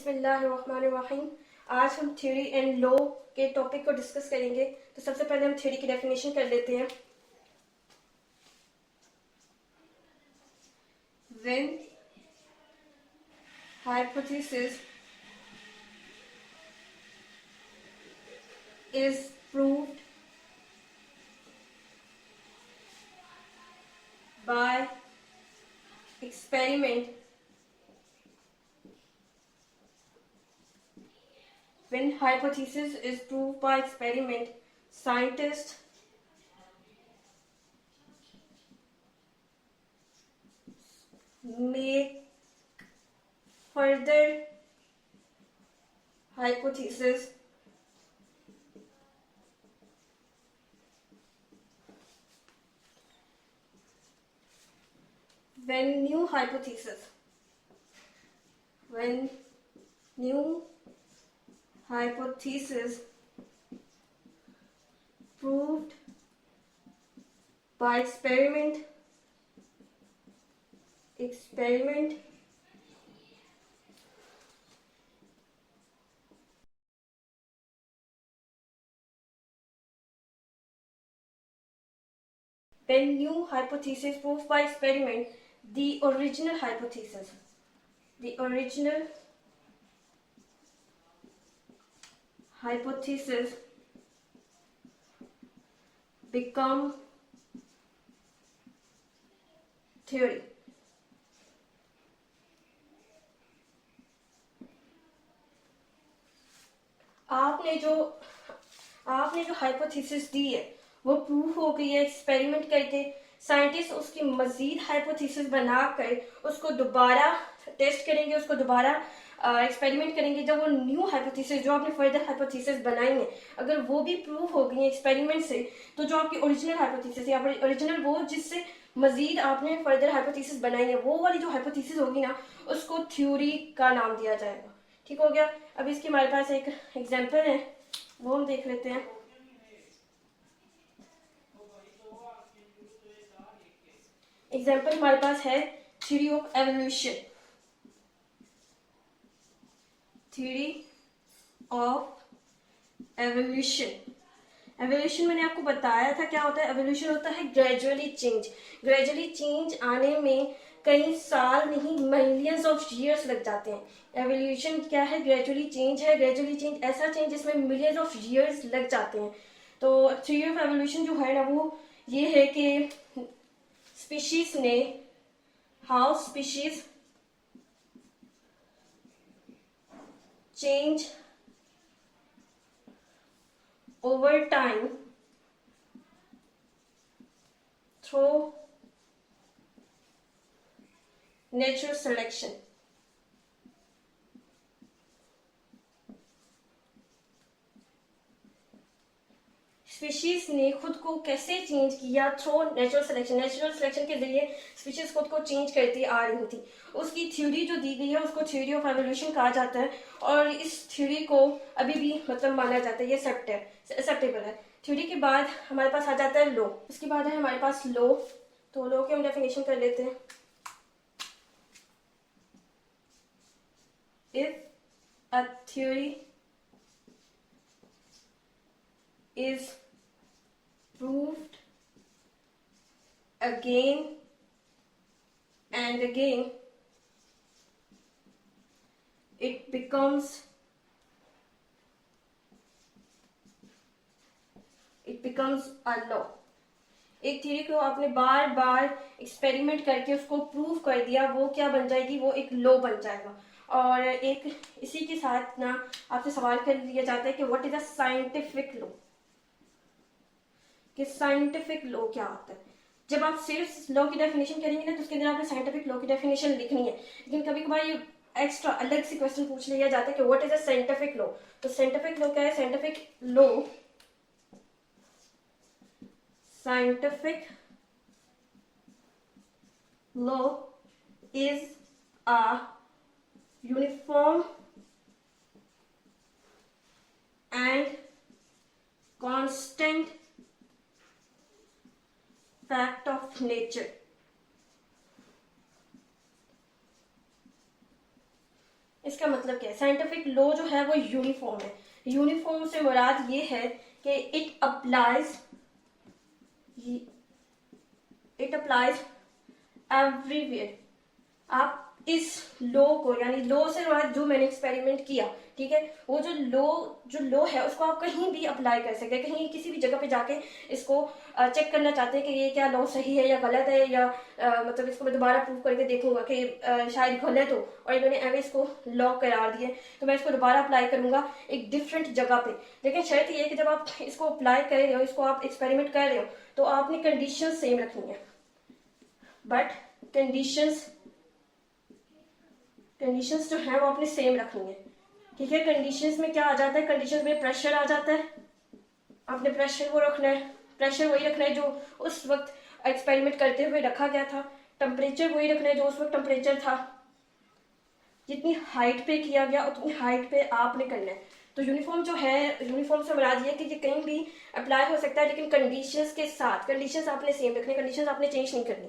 बिस्मिल्लाहिर्रहमानिर्रहीम। आज हम थ्योरी एंड लॉ के टॉपिक को डिस्कस करेंगे। तो सबसे पहले हम थ्योरी की डेफिनेशन कर लेते हैं। When hypothesis is proved bye experiment, when hypothesis is proved by experiment, scientists make further hypothesis when new hypothesis proved by experiment when new hypothesis proved by experiment the original hypothesis become theory. आपने जो hypothesis दी है वो proof हो गई है experiment करके। Scientist उसकी मजीद hypothesis बनाकर उसको दोबारा टेस्ट करेंगे, उसको दोबारा एक्सपेरिमेंट करेंगे। जब वो न्यू हाइपोथेसिस जो आपने फर्दर हाइपोथेसिस बनाई है अगर वो भी प्रूफ हो गई है एक्सपेरिमेंट से, तो जो आपकी ओरिजिनल हाइपोथेसिस या ओरिजिनल वो जिससे मजीद आपने फर्दर हाइपोथेसिस बनाई है वो वाली जो हाइपोथेसिस होगी ना उसको थ्योरी का नाम दिया जाएगा। ठीक हो गया। अब इसकी हमारे पास एक एग्जाम्पल है वो हम देख लेते हैं। एग्जाम्पल हमारे पास है थ्योरी ऑफ एवोल्यूशन। एवोल्यूशन मैंने आपको बताया था क्या होता है। एवोल्यूशन होता है ग्रेजुअली चेंज आने में कई साल नहीं मिलियंस ऑफ ईयर्स लग जाते हैं। एवोल्यूशन क्या है? ग्रेजुअली चेंज है। ग्रेजुअली चेंज ऐसा चेंज जिसमें मिलियंस ऑफ ईयर्स लग जाते हैं। तो थ्योरी ऑफ एवोल्यूशन जो है ना वो ये है कि स्पीशीज ने how species change over time through natural selection। Species ने खुद को कैसे चेंज किया? थ्रू नेचुरल सिलेक्शन के जरिए स्पीशीज खुद को चेंज करती आ रही थी। उसकी थ्योरी जो दी गई है उसको थ्योरी ऑफ एवोल्यूशन कहा जाता है और इस थ्योरी को अभी भी मतलब माना जाता है, ये एक्सेप्टेबल है। थ्योरी के बाद हमारे पास आ जाता है लॉ। इसके बाद है हमारे पास लॉ। तो लॉ की हम डेफिनेशन कर लेते हैं। If a theory is proved again and again, it becomes a law। एक थ्योरी को आपने बार बार एक्सपेरिमेंट करके उसको प्रूव कर दिया, वो क्या बन जाएगी? वो एक लॉ बन जाएगा। और एक इसी के साथ ना आपसे सवाल कर लिया जाता है कि what is a scientific law, कि साइंटिफिक लॉ क्या होता है। जब आप सिर्फ लॉ की डेफिनेशन करेंगे ना तो उसके अंदर आपने साइंटिफिक लॉ की डेफिनेशन लिखनी है। लेकिन कभी कभार ये एक्स्ट्रा अलग से क्वेश्चन पूछ लिया जाता है कि what is a scientific law. तो साइंटिफिक लॉ क्या है? Scientific law is a uniform and constant fact of nature। इसके इसका मतलब क्या है? साइंटिफिक लॉ जो है वो यूनिफॉर्म है। यूनिफॉर्म से मुराद ये है कि इट अप्लाइज एवरीवेयर। आप इस लो को, यानी लो से मुराद जो मैंने एक्सपेरिमेंट किया, ठीक है, वो जो लो है उसको आप कहीं भी अप्लाई कर सकते हैं। कहीं किसी भी जगह पे जाके इसको चेक करना चाहते हैं कि ये क्या लो सही है या गलत है, या मतलब इसको मैं दोबारा प्रूव करके देखूंगा कि शायद गलत हो और इन्होंने एवं इसको लॉ करार दिए, तो मैं इसको दोबारा अप्लाई करूंगा एक डिफरेंट जगह पे। लेकिन शर्त ये है कि जब आप इसको अप्लाई कर रहे हो, इसको आप एक्सपेरिमेंट कर रहे हो, तो आपने कंडीशन सेम रखनी है। बट कंडीशंस जो है वो आपने सेम रखनी है, ठीक है। कंडीशंस में क्या आ जाता है? कंडीशंस में प्रेशर आ जाता है। आपने प्रेशर वो रखना है, प्रेशर वही रखना है जो उस वक्त एक्सपेरिमेंट करते हुए रखा गया था। टेम्परेचर वही रखना है जो उस वक्त टेम्परेचर था। जितनी हाइट पे किया गया उतनी हाइट पे आपने करना है। तो यूनिफॉर्म जो है, यूनिफॉर्म से मुराद ये कि ये कहीं भी अप्लाई हो सकता है, लेकिन कंडीशंस के साथ। कंडीशंस आपने सेम रखनी, कंडीशंस आपने चेंज नहीं करनी।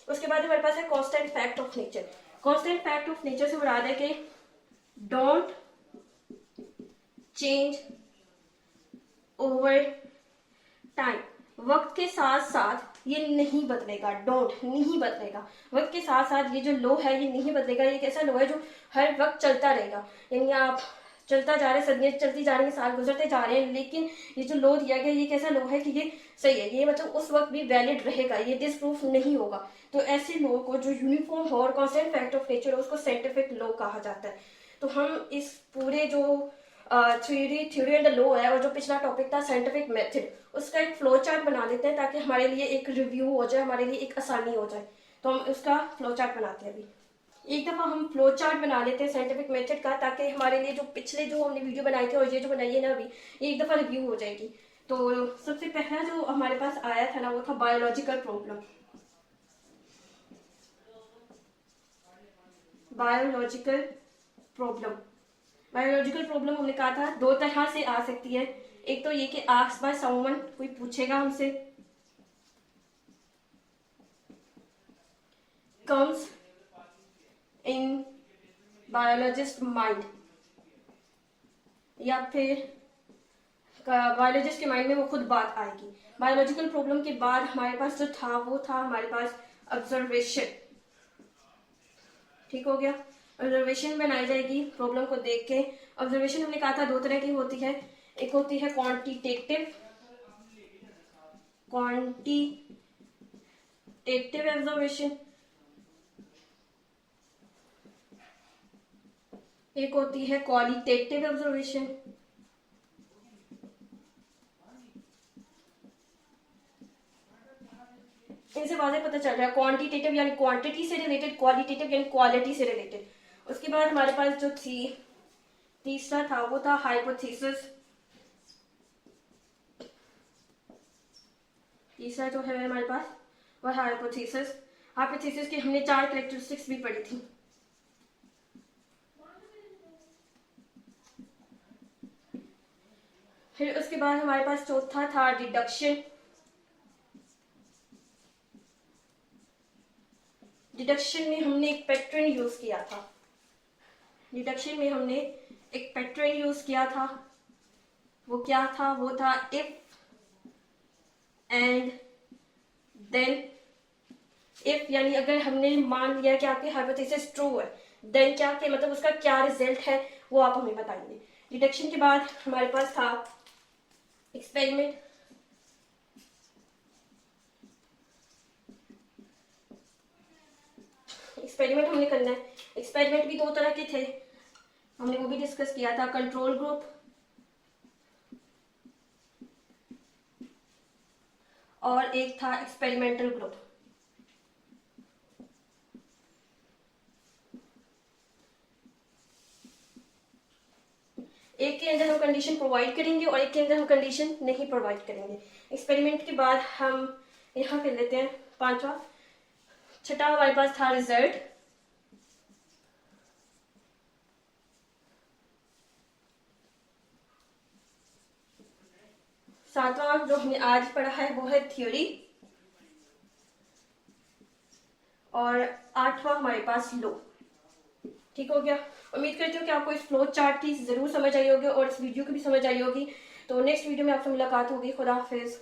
उसके बाद हमारे पास है constant fact of nature. Constant fact of nature से मुराद है कि डोंट चेंज ओवर टाइम। वक्त के साथ साथ ये नहीं बदलेगा। डोंट, नहीं बदलेगा। वक्त के साथ साथ ये जो लो है ये नहीं बदलेगा। ये एक ऐसा लो है जो हर वक्त चलता रहेगा। यानी आप चलता जा रहे, सदियां चलती जा रही हैं, साल गुजरते जा रहे हैं, लेकिन ये जो लो दिया गया ये कैसा लो है कि ये सही है, ये मतलब उस वक्त भी वैलिड रहेगा, ये डिसप्रूफ नहीं होगा। तो ऐसे लो को जो यूनिफॉर्म हो और कांस्टेंट फैक्ट ऑफ नेचर हो उसको साइंटिफिक लो कहा जाता है। तो हम इस पूरे जो थ्योरी एंड लॉ है और जो पिछला टॉपिक था साइंटिफिक मेथड, उसका एक फ्लो चार्ट बना लेते हैं ताकि हमारे लिए एक रिव्यू हो जाए, हमारे लिए एक आसानी हो जाए। तो हम उसका फ्लो चार्ट बनाते हैं। अभी एक दफा हम फ्लो चार्ट बना लेते हैं साइंटिफिक मेथड का, ताकि हमारे लिए जो पिछले जो हमने वीडियो बनाई थी और ये जो बनाई है ना अभी, ये एक दफा रिव्यू हो जाएगी। तो सबसे पहला जो हमारे पास आया था ना वो था biological problem. Biological problem biological problem हमने कहा था दो तरह से आ सकती है। एक तो ये कि आस्क्ड बाय समवन, कोई पूछेगा हमसे, कम्स इन बायोलॉजिस्ट माइंड, या फिर बायोलॉजिस्ट के माइंड में वो खुद बात आएगी। बायोलॉजिकल प्रॉब्लम के बाद हमारे पास जो था वो था हमारे पास ऑब्जर्वेशन। ठीक हो गया। ऑब्जर्वेशन बनाई जाएगी प्रॉब्लम को देख के। ऑब्जर्वेशन हमने कहा था दो तरह की होती है। एक होती है क्वांटिटेटिव ऑब्जर्वेशन, एक होती है क्वालिटेटिव ऑब्जर्वेशन। इनसे वाज़ेह पता चल रहा है, क्वांटिटेटिव यानी क्वांटिटी से रिलेटेड, क्वालिटेटिव यानी क्वालिटी से रिलेटेड। उसके बाद हमारे पास जो थी तीसरा था वो था हाइपोथेसिस। तीसरा जो है हमारे पास वो हाइपोथेसिस। हाइपोथेसिस की हमने 4 कैरेक्टरिस्टिक्स भी पढ़ी थी। फिर उसके बाद हमारे पास चौथा था डिडक्शन। डिडक्शन में हमने एक पैटर्न यूज किया था। डिडक्शन में हमने एक पैटर्न यूज किया था। वो क्या था? वो था इफ एंड देन। इफ यानी अगर हमने मान लिया कि आपकी हाइपोथेसिस ट्रू है, देन क्या कि मतलब उसका क्या रिजल्ट है वो आप हमें बताएंगे। डिडक्शन के बाद हमारे पास था एक्सपेरिमेंट। एक्सपेरिमेंट हमने करना है। एक्सपेरिमेंट भी दो तरह के थे, हमने वो भी डिस्कस किया था, कंट्रोल ग्रुप और एक था एक्सपेरिमेंटल ग्रुप। एक के अंदर हम कंडीशन प्रोवाइड करेंगे और एक के अंदर हम कंडीशन नहीं प्रोवाइड करेंगे। एक्सपेरिमेंट के बाद हम यहाँ कर लेते हैं पांचवा। छठा हमारे पास था रिजल्ट। सातवां जो हमने आज पढ़ा है वो है थ्योरी। और आठवां हमारे पास लो। ठीक हो गया। उम्मीद करती हूँ कि आपको इस फ्लो चार्ट की ज़रूर समझ आई होगी और इस वीडियो की भी समझ आई होगी। तो नेक्स्ट वीडियो में आपसे मुलाकात होगी। खुदा हाफिज़।